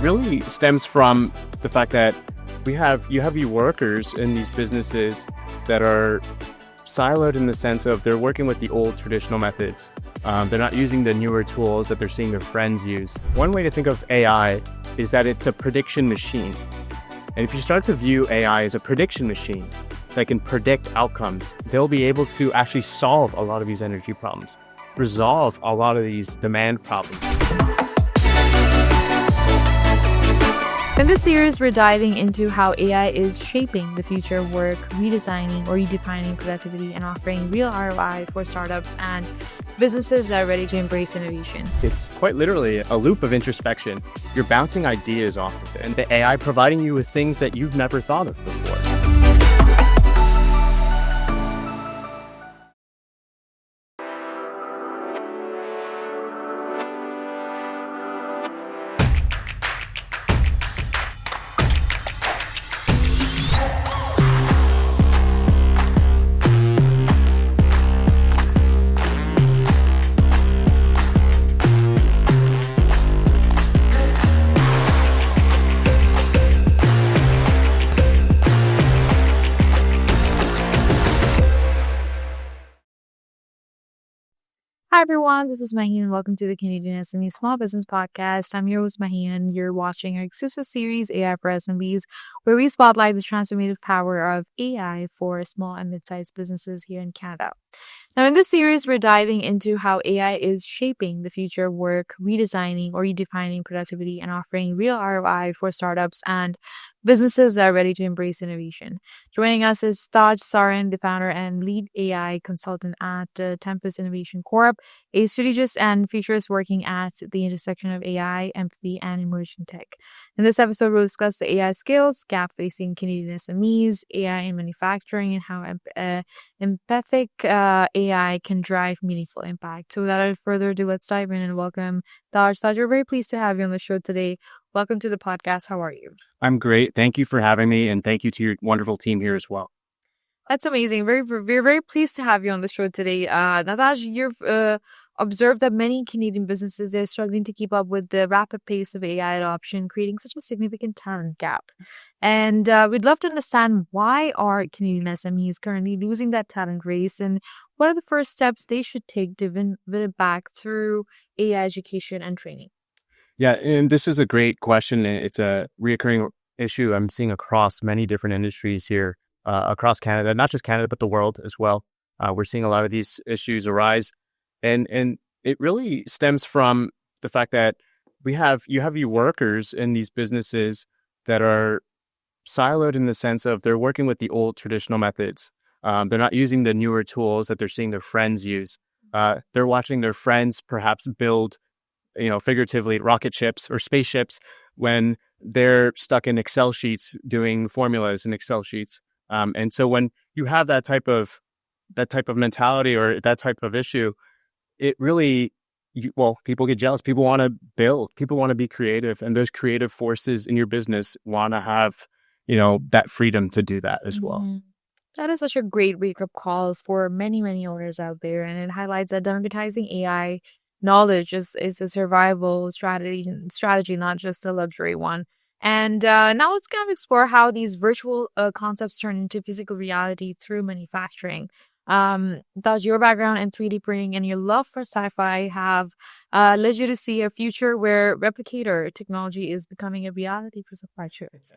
really stems from the fact that you have your workers in these businesses that are siloed in the sense of they're working with the old traditional methods. They're not using the newer tools that they're seeing their friends use. One way to think of AI is that it's a prediction machine. And if you start to view AI as a prediction machine that can predict outcomes, they'll be able to actually solve a lot of these energy problems, resolve a lot of these demand problems. In this series, we're diving into how AI is shaping the future of work, redesigning or redefining productivity, and offering real ROI for startups and businesses that are ready to embrace innovation. It's quite literally a loop of introspection. You're bouncing ideas off of it, and the AI providing you with things that you've never thought of before. Hi everyone, this is Maheen and welcome to the Canadian SME Small Business Podcast. I'm your host Maheen and you're watching our exclusive series AI for SMBs, where we spotlight the transformative power of AI for small and mid-sized businesses here in Canada. Now in this series, we're diving into how AI is shaping the future of work, redesigning or redefining productivity, and offering real ROI for startups and businesses that are ready to embrace innovation. Joining us is Taj Sarin, the founder and lead AI consultant at Tempus Innovation Corp, a strategist and futurist working at the intersection of AI, empathy, and emerging tech. In this episode, we'll discuss the AI skills gap facing Canadian SMEs, AI in manufacturing, and how empathic AI can drive meaningful impact. So without further ado, let's dive in and welcome Taj. Taj, we're very pleased to have you on the show today. Welcome to the podcast. How are you? I'm great. Thank you for having me, and thank you to your wonderful team here as well. That's amazing. We're very pleased to have you on the show today. Taj, you've observed that many Canadian businesses, they're struggling to keep up with the rapid pace of AI adoption, creating such a significant talent gap. And we'd love to understand, why are Canadian SMEs currently losing that talent race, and what are the first steps they should take to win it back through AI education and training? Yeah, and this is a great question. It's a reoccurring issue I'm seeing across many different industries here, across Canada, not just Canada, but the world as well. We're seeing a lot of these issues arise. And it really stems from the fact that you have your workers in these businesses that are siloed in the sense of they're working with the old traditional methods. They're not using the newer tools that they're seeing their friends use. They're watching their friends perhaps build, figuratively, rocket ships or spaceships when they're stuck in Excel sheets doing formulas in Excel sheets. And so when you have that type of mentality or that type of issue, it really, people get jealous. People want to build. People want to be creative, and those creative forces in your business want to have, that freedom to do that as well. Mm-hmm. That is such a great wake-up call for many, many owners out there, and it highlights that democratizing AI knowledge is a survival strategy, not just a luxury one. And now let's kind of explore how these virtual concepts turn into physical reality through manufacturing. Does your background in 3D printing and your love for sci-fi have led you to see a future where replicator technology is becoming a reality for supply chains?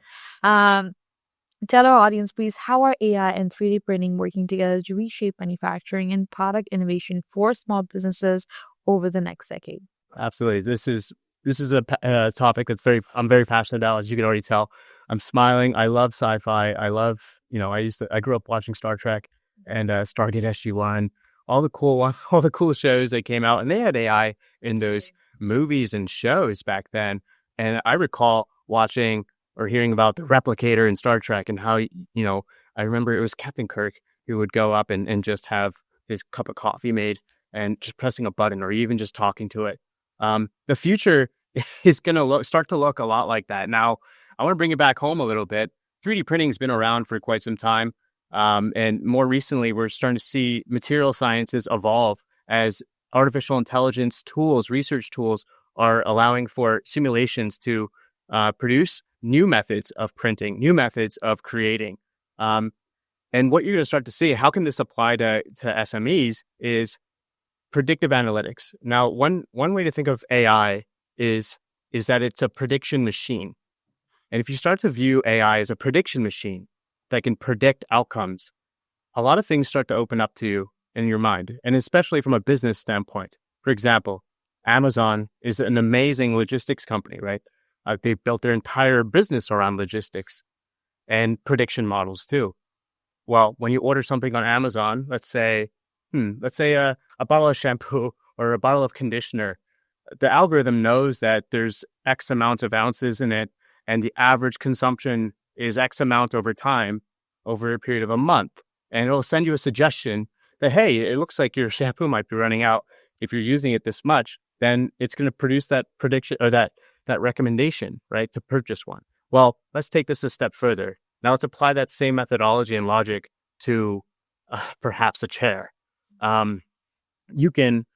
Tell our audience, please, how are AI and 3D printing working together to reshape manufacturing and product innovation for small businesses over the next decade? Absolutely. This is a topic I'm very passionate about, as you can already tell. I'm smiling. I love sci-fi. I love, I grew up watching Star Trek and Stargate SG-1, all the cool shows that came out, and they had AI in those movies and shows back then. And I recall watching or hearing about the replicator in Star Trek and how, I remember it was Captain Kirk who would go up and just have his cup of coffee made and just pressing a button or even just talking to it. The future is going to start to look a lot like that. Now, I want to bring it back home a little bit. 3D printing has been around for quite some time. And more recently, we're starting to see material sciences evolve as artificial intelligence tools, research tools, are allowing for simulations to produce new methods of printing, new methods of creating. And what you're going to start to see, how can this apply to SMEs, is predictive analytics. Now, one way to think of AI is that it's a prediction machine. And if you start to view AI as a prediction machine that can predict outcomes, a lot of things start to open up to you in your mind, and especially from a business standpoint. For example, Amazon is an amazing logistics company, right? They've built their entire business around logistics and prediction models too. Well, when you order something on Amazon, let's say a bottle of shampoo or a bottle of conditioner, the algorithm knows that there's X amount of ounces in it, and the average consumption is X amount over time, over a period of a month. And it'll send you a suggestion that, hey, it looks like your shampoo might be running out. If you're using it this much, then it's going to produce that prediction or that recommendation, right, to purchase one. Well, let's take this a step further. Now let's apply that same methodology and logic to perhaps a chair. You can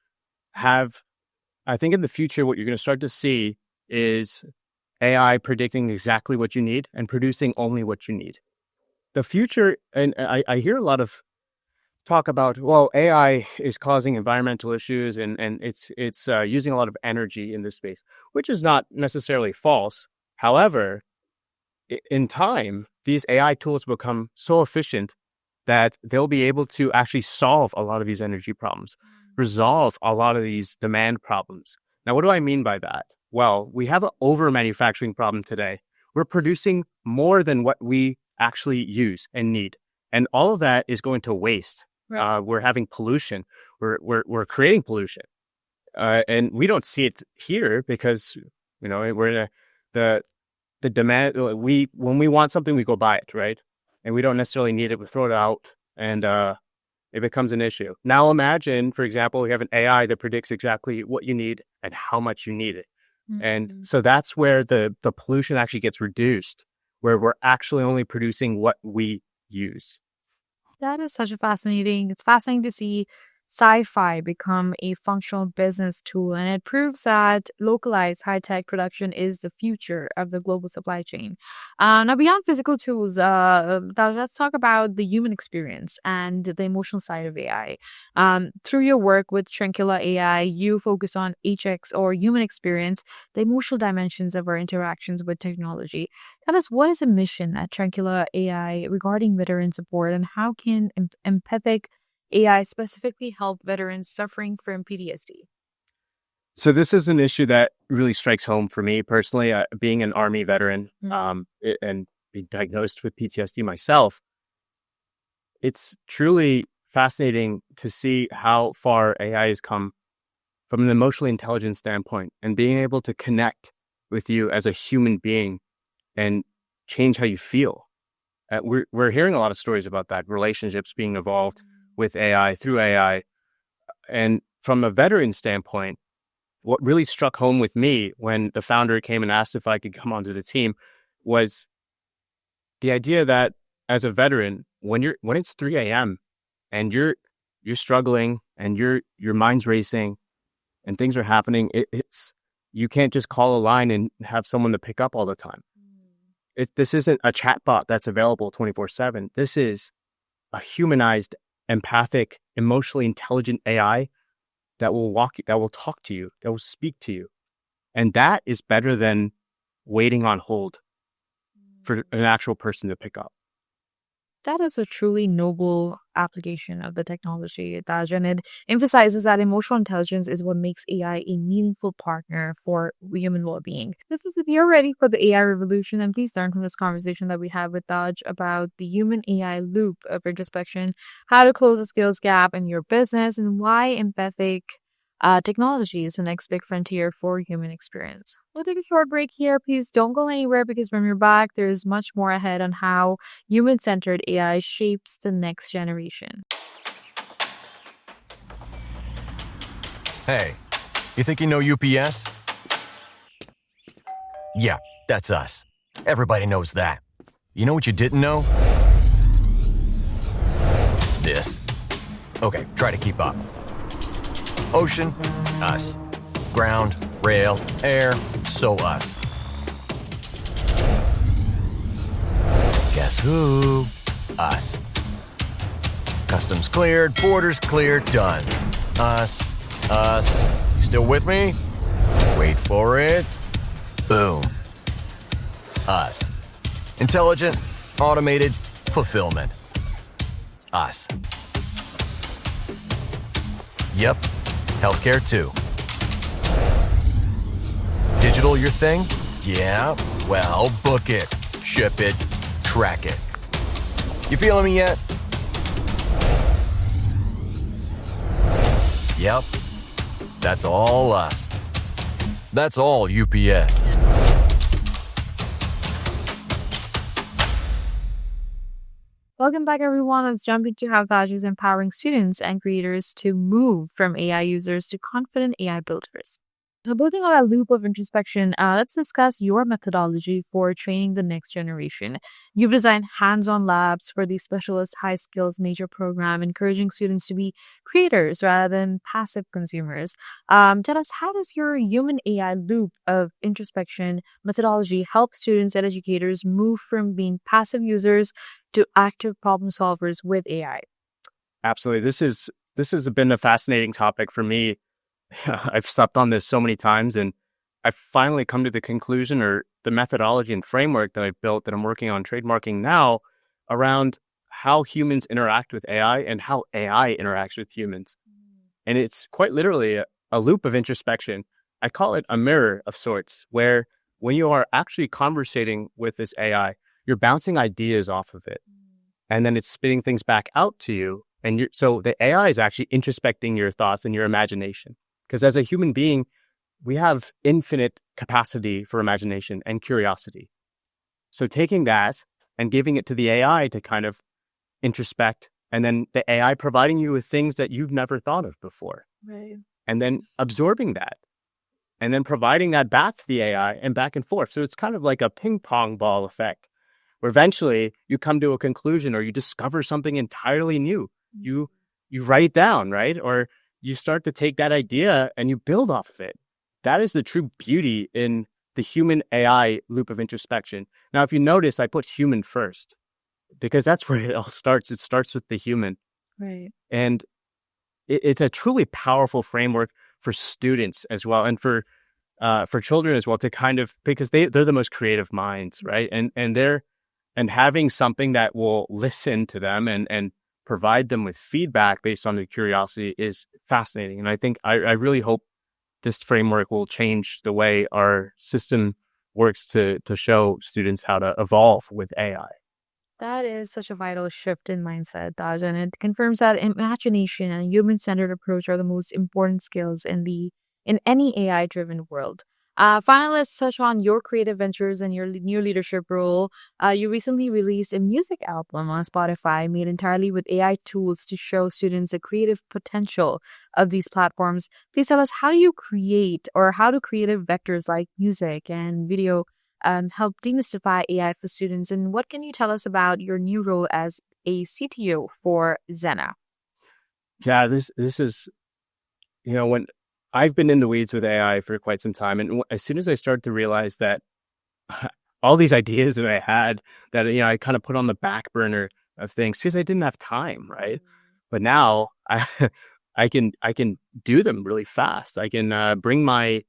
have, I think in the future, what you're going to start to see is AI predicting exactly what you need and producing only what you need. The future, and I hear a lot of talk about, well, AI is causing environmental issues and it's using a lot of energy in this space, which is not necessarily false. However, in time, these AI tools become so efficient that they'll be able to actually solve a lot of these energy problems, resolve a lot of these demand problems. Now, what do I mean by that? Well, we have an over-manufacturing problem today. We're producing more than what we actually use and need. And all of that is going to waste. Right. We're having pollution. We're creating pollution. And we don't see it here because, we're in the demand. When we want something, we go buy it, right? And we don't necessarily need it. We throw it out and it becomes an issue. Now imagine, for example, we have an AI that predicts exactly what you need and how much you need it. Mm-hmm. And so that's where the pollution actually gets reduced, where we're actually only producing what we use. That is it's fascinating to see Sci-Fi become a functional business tool, and it proves that localized high-tech production is the future of the global supply chain. Now, beyond physical tools, let's talk about the human experience and the emotional side of AI. Through your work with Tranquilla AI, you focus on HX or human experience, the emotional dimensions of our interactions with technology. Tell us, what is a mission at Tranquilla AI regarding veteran support, and how can empathic AI specifically help veterans suffering from PTSD? So this is an issue that really strikes home for me personally, being an Army veteran, and being diagnosed with PTSD myself. It's truly fascinating to see how far AI has come from an emotionally intelligent standpoint, and being able to connect with you as a human being and change how you feel. We're hearing a lot of stories about that, relationships being evolved with AI, through AI. And from a veteran standpoint, what really struck home with me when the founder came and asked if I could come onto the team was the idea that as a veteran, when it's 3 a.m. and you're struggling and your mind's racing and things are happening, you can't just call a line and have someone to pick up all the time. This isn't a chatbot that's available 24/7. This is a humanized, empathic, emotionally intelligent AI that will talk to you, that will speak to you. And that is better than waiting on hold for an actual person to pick up. That is a truly noble application of the technology, Taj, and it emphasizes that emotional intelligence is what makes AI a meaningful partner for human well-being. If you're ready for the AI revolution, then please learn from this conversation that we have with Taj about the human-AI loop of introspection, how to close the skills gap in your business, and why empathic technology is the next big frontier for human experience. We'll take a short break here. Please don't go anywhere, because when we're back, there's much more ahead on how human-centered AI shapes the next generation. Hey, you think you know UPS? Yeah, that's us. Everybody knows that. You know what you didn't know? This. Okay, try to keep up. Ocean, us. Ground, rail, air, so us. Guess who? Us. Customs cleared, borders cleared, done. Us. Still with me? Wait for it. Boom. Us. Intelligent, automated, fulfillment. Us. Yep. Healthcare too. Digital your thing? Yeah. Well, book it, ship it, track it. You feeling me yet? Yep. That's all us. That's all UPS. Welcome back, everyone. Let's jump into how Taj is empowering students and creators to move from AI users to confident AI builders. Now, building on that loop of introspection, let's discuss your methodology for training the next generation. You've designed hands-on labs for the specialist high skills major program, encouraging students to be creators rather than passive consumers. Tell us, how does your human AI loop of introspection methodology help students and educators move from being passive users to active problem solvers with AI? Absolutely. This has been a fascinating topic for me. I've slept on this so many times, and I've finally come to the conclusion, or the methodology and framework that I've built that I'm working on trademarking now, around how humans interact with AI and how AI interacts with humans. And it's quite literally a loop of introspection. I call it a mirror of sorts, where when you are actually conversating with this AI, you're bouncing ideas off of it, and then it's spitting things back out to you. And so the AI is actually introspecting your thoughts and your imagination. Because as a human being, we have infinite capacity for imagination and curiosity. So taking that and giving it to the AI to kind of introspect, and then the AI providing you with things that you've never thought of before. Right. And then absorbing that, and then providing that back to the AI and back and forth. So it's kind of like a ping pong ball effect, where eventually you come to a conclusion or you discover something entirely new. You write it down, right? Or you start to take that idea and you build off of it. That is the true beauty in the human AI loop of introspection. Now, if you notice, I put human first because that's where it all starts. It starts with the human. Right. And it's a truly powerful framework for students as well, and for children as well, to kind of, because they're the most creative minds, right? And having something that will listen to them and provide them with feedback based on their curiosity is fascinating. And I think I really hope this framework will change the way our system works to show students how to evolve with AI. That is such a vital shift in mindset, Taj, and it confirms that imagination and a human-centered approach are the most important skills in any AI-driven world. Finally, let's touch on your creative ventures and your new leadership role. You recently released a music album on Spotify made entirely with AI tools to show students the creative potential of these platforms. Please tell us, how do you create, or how do creative vectors like music and video help demystify AI for students? And what can you tell us about your new role as a CTO for Zena? Yeah, this is, when I've been in the weeds with AI for quite some time. And as soon as I started to realize that all these ideas that I had that, I kind of put on the back burner of things because I didn't have time, right? But now I can do them really fast. I can bring my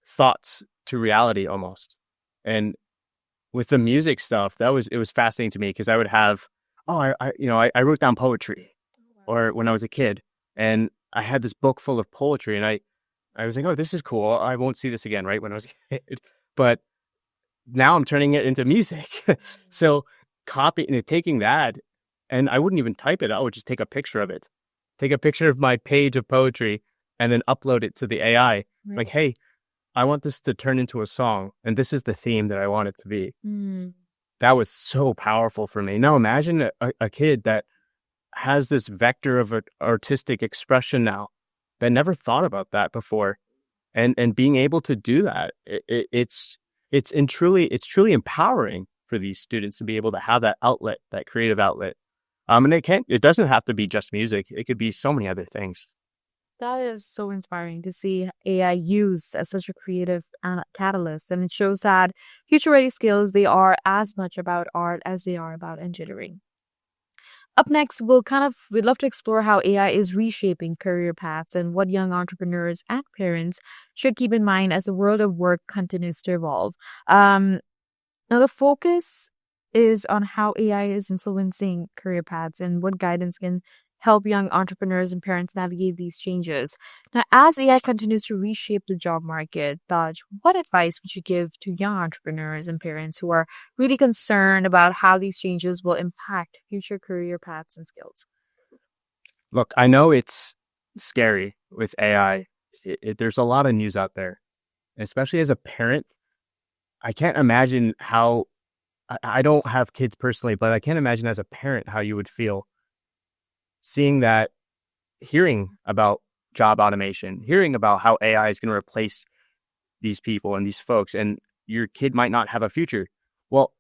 thoughts to reality almost. And with the music stuff, it was fascinating to me because I would have, I wrote down poetry, or when I was a kid, and I had this book full of poetry, and I was like, oh, this is cool. I won't see this again, right? When I was a kid. But now I'm turning it into music. So taking that, and I wouldn't even type it. I would just take a picture of it. Take a picture of my page of poetry and then upload it to the AI. Right. Like, hey, I want this to turn into a song, and this is the theme that I want it to be. That was so powerful for me. Now imagine a kid that has this vector of artistic expression now that never thought about that before, and being able to do that, it's truly empowering for these students to be able to have that outlet, that creative outlet. And it doesn't have to be just music. It could be so many other things. That is so inspiring to see AI used as such a creative catalyst. And it shows that future-ready skills, they are as much about art as they are about engineering. Up next, we'd love to explore how AI is reshaping career paths and what young entrepreneurs and parents should keep in mind as the world of work continues to evolve. Now, the focus is on how AI is influencing career paths and what guidance can help young entrepreneurs and parents navigate these changes. Now, as AI continues to reshape the job market, Taj, what advice would you give to young entrepreneurs and parents who are really concerned about how these changes will impact future career paths and skills? Look, I know it's scary with AI. There's a lot of news out there, especially as a parent. I can't imagine how, I don't have kids personally, but I can't imagine as a parent how you would feel seeing that, hearing about job automation, hearing about how AI is going to replace these people and these folks, and your kid might not have a future. Well,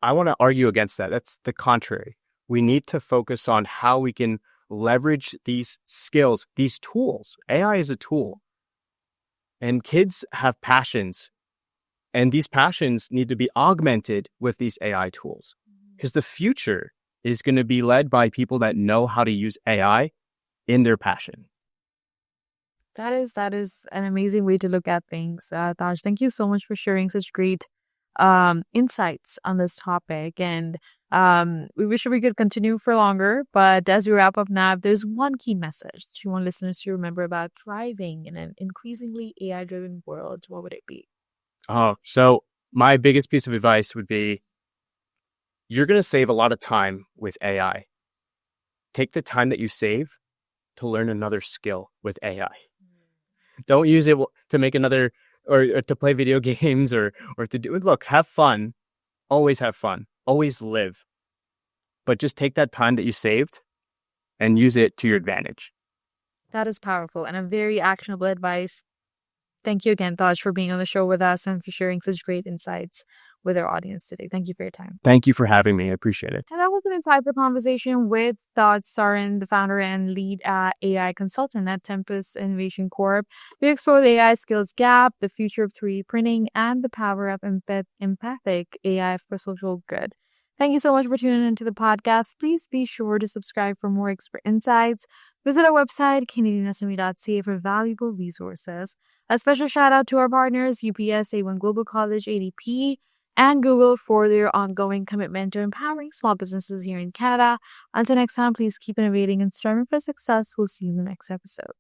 I want to argue against that. That's the contrary. We need to focus on how we can leverage these skills, these tools. AI is a tool, and kids have passions, and these passions need to be augmented with these AI tools, because the future is going to be led by people that know how to use AI in their passion. That is an amazing way to look at things. Taj, thank you so much for sharing such great insights on this topic. And we wish we could continue for longer. But as we wrap up now, if there's one key message that you want listeners to remember about thriving in an increasingly AI-driven world, what would it be? So my biggest piece of advice would be, you're going to save a lot of time with AI. Take the time that you save to learn another skill with AI. Don't use it to make another, or to play video games or to do it. Look, have fun. Always have fun. Always live. But just take that time that you saved and use it to your advantage. That is powerful and a very actionable advice. Thank you again, Taj, for being on the show with us and for sharing such great insights with our audience today. Thank you for your time. Thank you for having me. I appreciate it. And that was an insightful conversation with Taj Sarin, the founder and lead AI consultant at Tempus Innovation Corp. We explored the AI skills gap, the future of 3D printing, and the power of empathic AI for social good. Thank you so much for tuning into the podcast. Please be sure to subscribe for more expert insights. Visit our website, CanadianSME.ca, for valuable resources. A special shout out to our partners, UPS, A1 Global College, ADP, and Google for their ongoing commitment to empowering small businesses here in Canada. Until next time, please keep innovating and striving for success. We'll see you in the next episode.